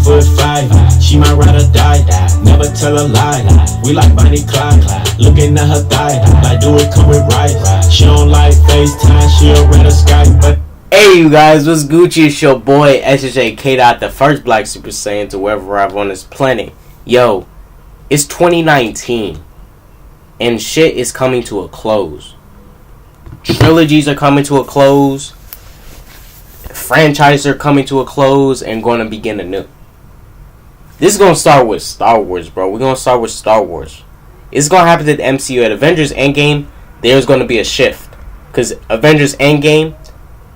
5'5", she my ride or die. Never tell a lie. We like Bonnie Clyde. Looking at her thigh. Like, do it come with right. She don't like FaceTime. She'll read a Skype, but. Hey, you guys, what's Gucci? It's your boy SJ K. the first Black Super Saiyan to ever arrive on this planet. Yo, it's 2019, and shit is coming to a close. Trilogies are coming to a close. Franchises are coming to a close and going to begin anew. This is going to start with Star Wars, bro. We're going to start with Star Wars. It's going to happen to the MCU. At Avengers Endgame, there's going to be a shift. Because Avengers Endgame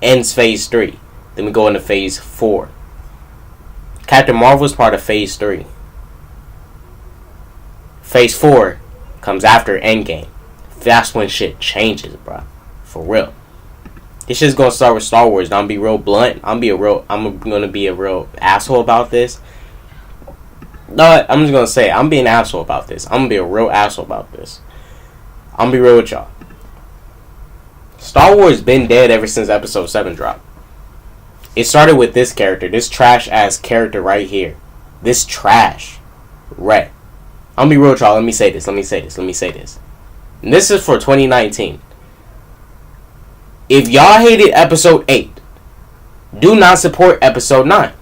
ends Phase 3. Then we go into Phase 4. Captain Marvel is part of Phase 3. Phase 4 comes after Endgame. That's when shit changes, bro. For real. This shit's gonna start with Star Wars. Now, I'm gonna be real blunt. I'm gonna be a real asshole about this. No, I'm just gonna say I'm being an asshole about this. I'm gonna be a real asshole about this. I'm gonna be real with y'all. Star Wars been dead ever since Episode 7 dropped. It started with this character, this trash ass character right here. This trash. Right. I'm gonna be real with y'all. Let me say this. And this is for 2019. If y'all hated Episode 8, do not support Episode 9.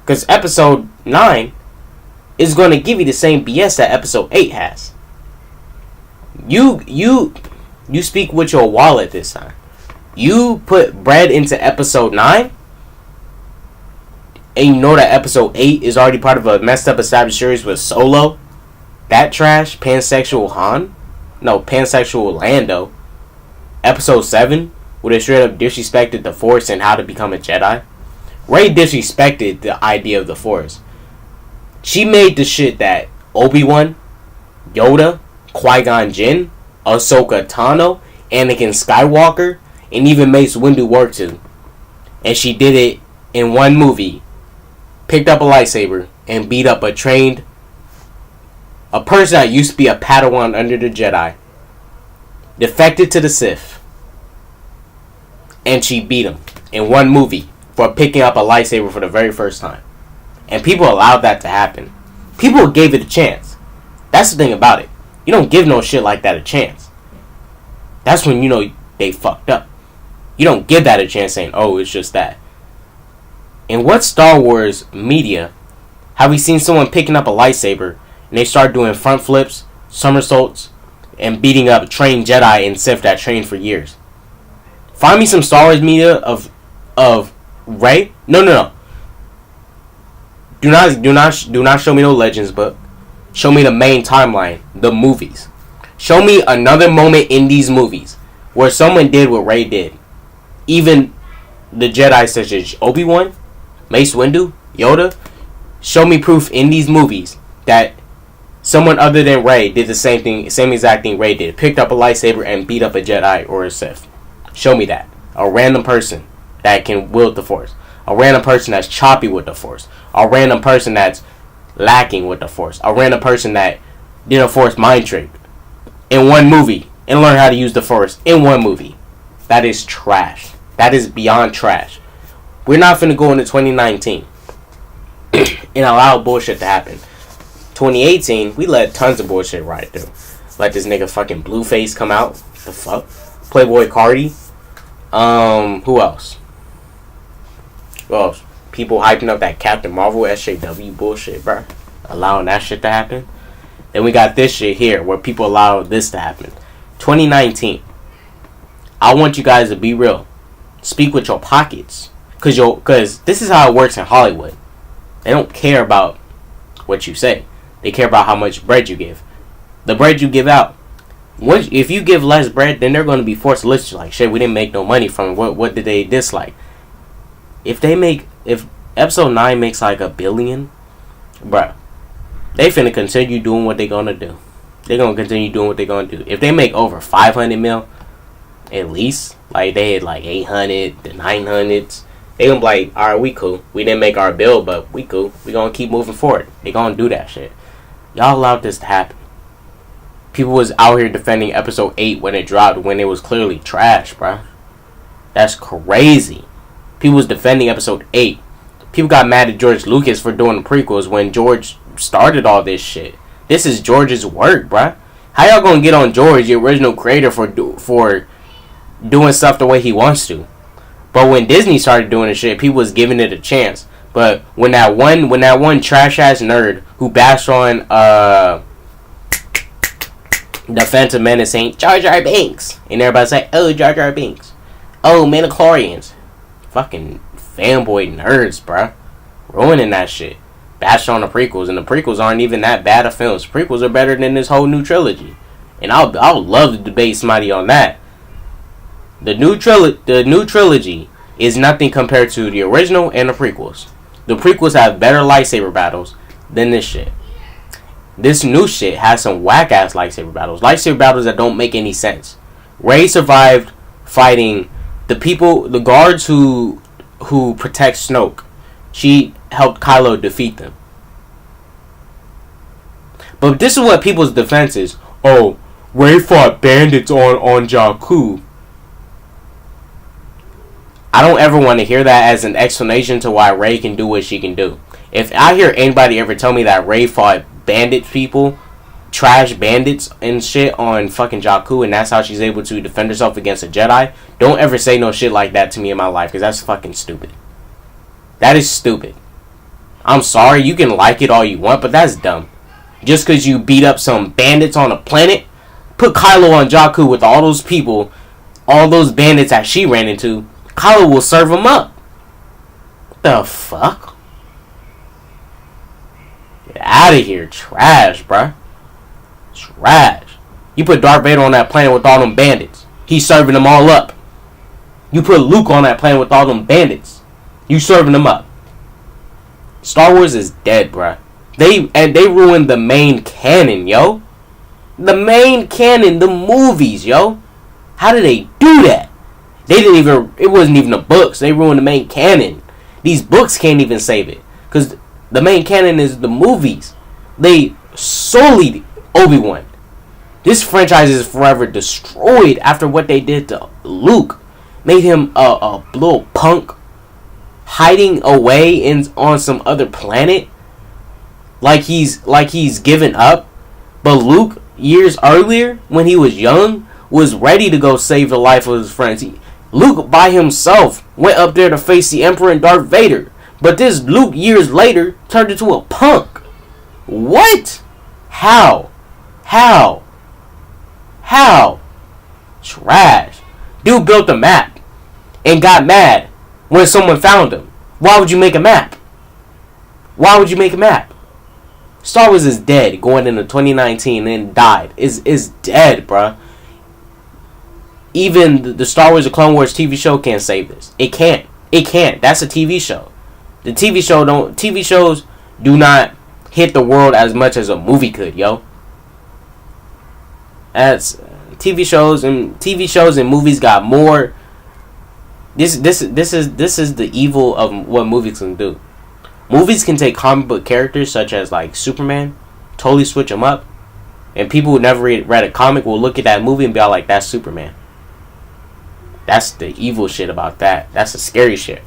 Because Episode 9 is going to give you the same BS that Episode 8 has. You speak with your wallet this time. You put bread into Episode 9, and you know that Episode 8 is already part of a messed up established series with Solo. That trash, pansexual Lando. Episode 7, where they straight up disrespected the Force and how to become a Jedi. Rey disrespected the idea of the Force. She made the shit that Obi-Wan, Yoda, Qui-Gon Jinn, Ahsoka Tano, Anakin Skywalker, and even Mace Windu worked to. And she did it in one movie. Picked up a lightsaber and beat up a person that used to be a Padawan under the Jedi. Defected to the Sith. And she beat him in one movie for picking up a lightsaber for the very first time. And people allowed that to happen. People gave it a chance. That's the thing about it. You don't give no shit like that a chance. That's when you know they fucked up. You don't give that a chance saying, oh, it's just that. In what Star Wars media have we seen someone picking up a lightsaber and they start doing front flips, somersaults, and beating up trained Jedi and Sith that trained for years? Find me some Star Wars media of Rey. No. Do not show me no Legends book. Show me the main timeline, the movies. Show me another moment in these movies where someone did what Rey did. Even the Jedi such as Obi-Wan, Mace Windu, Yoda. Show me proof in these movies that someone other than Rey did the same exact thing Rey did. Picked up a lightsaber and beat up a Jedi or a Sith. Show me that. A random person that can wield the Force. A random person that's choppy with the Force. A random person that's lacking with the Force. A random person that did a Force mind trick in one movie and learned how to use the Force in one movie. That is trash. That is beyond trash. We're not finna go into 2019 and allow bullshit to happen. 2018, we let tons of bullshit ride through. Let this nigga fucking Blueface come out. The fuck? Playboy Cardi. Who else? Well, people hyping up that Captain Marvel SJW bullshit, bro. Allowing that shit to happen. Then we got this shit here where people allow this to happen. 2019. I want you guys to be real. Speak with your pockets. Cause this is how it works in Hollywood. They don't care about what you say. They care about how much bread you give. The bread you give out. If you give less bread, then they're going to be forced to listen to you like, shit, we didn't make no money from it. What did they dislike? If Episode 9 makes like $1 billion, bruh, they finna continue doing what they gonna do. They gonna continue doing what they gonna do. If they make over 500 mil, at least, like they had like 800 to 900s, they gonna be like, alright, we cool. We didn't make our bill, but we cool. We gonna keep moving forward. They gonna do that shit. Y'all allowed this to happen. People was out here defending Episode 8 when it dropped, when it was clearly trash, bruh. That's crazy. People was defending Episode 8. People got mad at George Lucas for doing the prequels when George started all this shit. This is George's work, bruh. How y'all gonna get on George, the original creator, for doing stuff the way he wants to? But when Disney started doing the shit, people was giving it a chance. But when that one trash ass nerd who bashed on the Phantom Menace ain't Jar Jar Binks, and everybody say, oh, Jar Jar Binks, oh, midichlorians, fucking fanboy nerds, bruh, ruining that shit. Bashed on the prequels, and the prequels aren't even that bad of films. Prequels are better than this whole new trilogy, and I'll love to debate somebody on that. The new trilogy is nothing compared to the original and the prequels. The prequels have better lightsaber battles than this shit. This new shit has some whack ass lightsaber battles that don't make any sense. Rey survived fighting the guards who protect Snoke. She helped Kylo defeat them. But this is what people's defense is. Oh, Rey fought bandits on Jakku. I don't ever want to hear that as an explanation to why Rey can do what she can do. If I hear anybody ever tell me that Rey fought bandit people, trash bandits and shit on fucking Jakku, and that's how she's able to defend herself against a Jedi, don't ever say no shit like that to me in my life, because that's fucking stupid. That is stupid. I'm sorry, you can like it all you want, but that's dumb. Just because you beat up some bandits on a planet, put Kylo on Jakku with all those people, all those bandits that she ran into, Kylo will serve them up. What the fuck? Get out of here. Trash, bruh. Trash. You put Darth Vader on that planet with all them bandits. He's serving them all up. You put Luke on that planet with all them bandits. You serving them up. Star Wars is dead, bruh. They ruined the main canon, yo. The main canon, the movies, yo. How did they do that? It wasn't even the books. They ruined the main canon. These books can't even save it. Because the main canon is the movies. They solely Obi-Wan. This franchise is forever destroyed after what they did to Luke. Made him a little punk hiding away on some other planet. Like he's given up. But Luke, years earlier, when he was young, was ready to go save the life of his friends. Luke by himself went up there to face the Emperor and Darth Vader. But this Luke, years later, turned into a punk. What? How? Trash. Dude built a map and got mad when someone found him. Why would you make a map? Star Wars is dead going into 2019 and died. Is dead, bruh. Even the Star Wars The Clone Wars TV show can't save this. It can't. That's a TV show. The TV shows do not hit the world as much as a movie could, yo. That's TV shows and movies got more. This is the evil of what movies can do. Movies can take comic book characters such as like Superman, totally switch them up, and people who never read a comic will look at that movie and be all like, "That's Superman." That's the evil shit about that. That's the scary shit.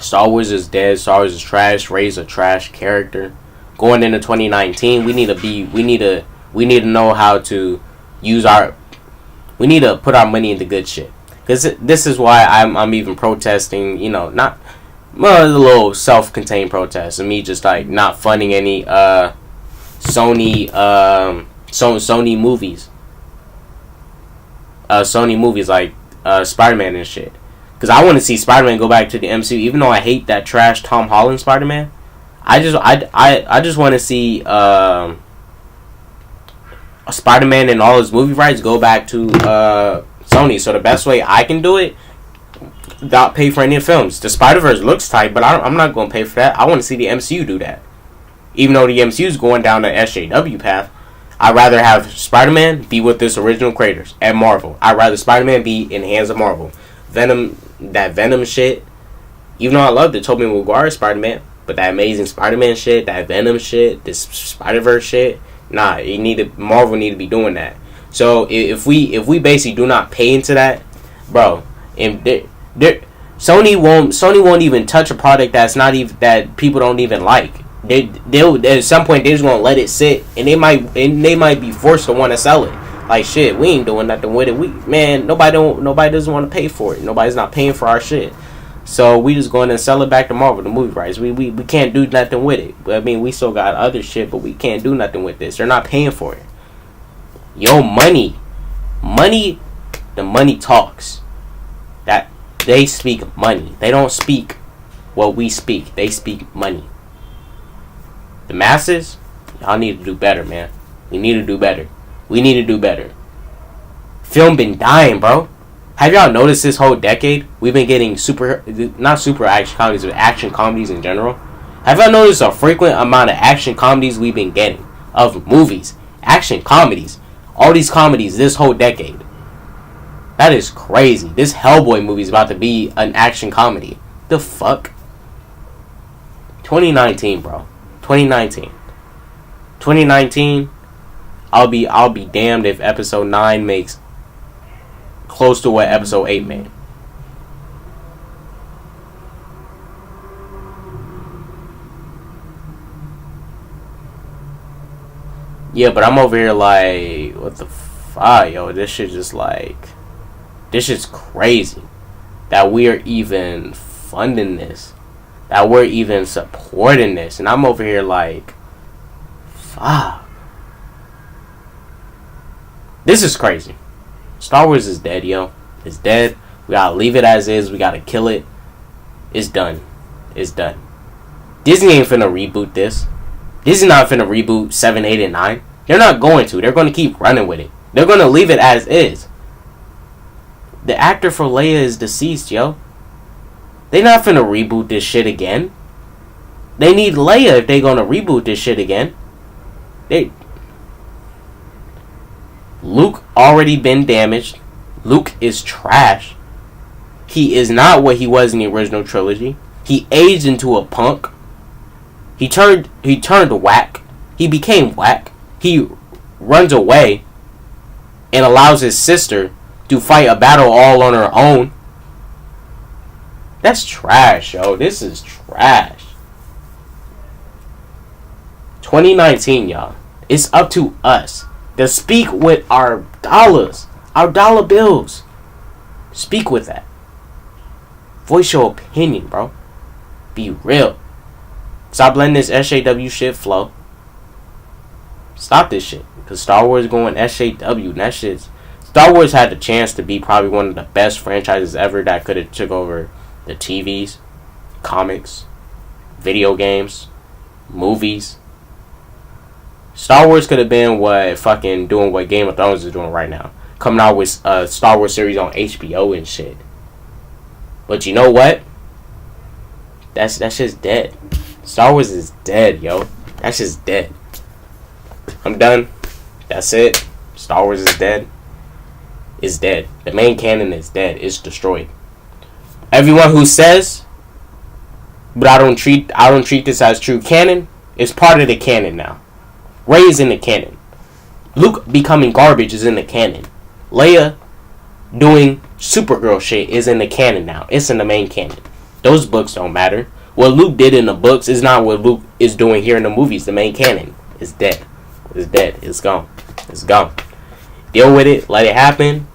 Star Wars is dead. Star Wars is trash. Rey's a trash character. Going into 2019, we need to know how to use we need to put our money into good shit. Cause this is why I'm even protesting. You know, not a little self-contained protest, and me just like not funding any Sony movies. Sony movies like Spider-Man and shit. Because I want to see Spider-Man go back to the MCU, even though I hate that trash Tom Holland Spider-Man. I just want to see Spider-Man and all his movie rights go back to Sony. So the best way I can do it, not pay for any films. The Spider-Verse looks tight, but I'm not going to pay for that. I want to see the MCU do that. Even though the MCU is going down the SJW path, I'd rather have Spider-Man be with this original creators at Marvel. I'd rather Spider-Man be in the hands of Marvel. That Venom shit, even though I love the Tobey Maguire Spider-Man, but that Amazing Spider-Man shit, that Venom shit, this Spider-Verse shit, nah, Marvel need to be doing that. So if we basically do not pay into that, bro, and Sony won't even touch a product that's not even that people don't even like. They'll at some point they're just gonna let it sit, and they might be forced to want to sell it. Like, shit, we ain't doing nothing with it. Nobody doesn't want to pay for it. Nobody's not paying for our shit. So we just going to sell it back to Marvel, the movie rights. We can't do nothing with it. I mean, we still got other shit, but we can't do nothing with this. They're not paying for it. Yo, money, the money talks. That they speak money. They don't speak what we speak. They speak money. The masses, y'all need to do better, man. We need to do better. We need to do better. Film been dying, bro. Have y'all noticed this whole decade we've been getting not super action comedies, but action comedies in general? Have y'all noticed a frequent amount of action comedies we've been getting? Of movies. Action comedies. All these comedies this whole decade. That is crazy. This Hellboy movie is about to be an action comedy. The fuck? 2019, bro. 2019. I'll be damned if episode 9 makes close to what episode 8 made. Yeah, but I'm over here like, what the fuck, yo? This shit's crazy. That we are even funding this. That we're even supporting this. And I'm over here like, fuck. This is crazy. Star Wars is dead, yo. It's dead. We gotta leave it as is. We gotta kill it. It's done. It's done. Disney ain't finna reboot this. Disney not finna reboot 7, 8, and 9. They're not going to. They're gonna keep running with it. They're gonna leave it as is. The actor for Leia is deceased, yo. They not finna reboot this shit again. They need Leia if they gonna reboot this shit again. Luke already been damaged. Luke is trash. He is not what he was in the original trilogy. He aged into a punk. He turned whack. He became whack. He runs away and allows his sister to fight a battle all on her own. That's trash, yo. This is trash. 2019, y'all. It's up to us to speak with our dollars, our dollar bills. Speak with that. Voice your opinion, bro. Be real. Stop letting this SJW shit flow. Stop this shit. Because Star Wars going SJW, and that shit's... Star Wars had the chance to be probably one of the best franchises ever that could have took over the TVs, comics, video games, movies. Star Wars could have been doing what Game of Thrones is doing right now. Coming out with a Star Wars series on HBO and shit. But you know what? That's just dead. Star Wars is dead, yo. That's just dead. I'm done. That's it. Star Wars is dead. It's dead. The main canon is dead. It's destroyed. Everyone who says, but I don't treat this as true canon, is part of the canon now. Rey is in the canon. Luke becoming garbage is in the canon. Leia doing Supergirl shit is in the canon now. It's in the main canon. Those books don't matter. What Luke did in the books is not what Luke is doing here in the movies. The main canon is dead. It's dead. It's gone. It's gone. Deal with it. Let it happen.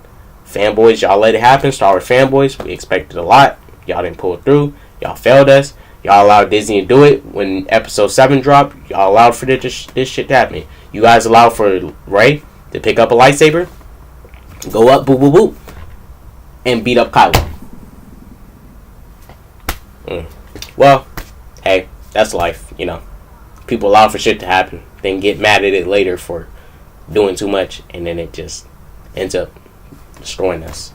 Fanboys, y'all let it happen. Star Wars fanboys, we expected a lot. Y'all didn't pull it through. Y'all failed us. Y'all allowed Disney to do it. When episode 7 dropped, y'all allowed for this shit to happen. You guys allowed for Rey to pick up a lightsaber, go up, boop, boop, boop, and beat up Kylo. Well, hey, that's life, you know. People allow for shit to happen, then get mad at it later for doing too much, and then it just ends up destroying us.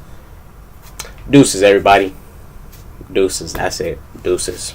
Deuces, everybody. Deuces, that's it. Deuces.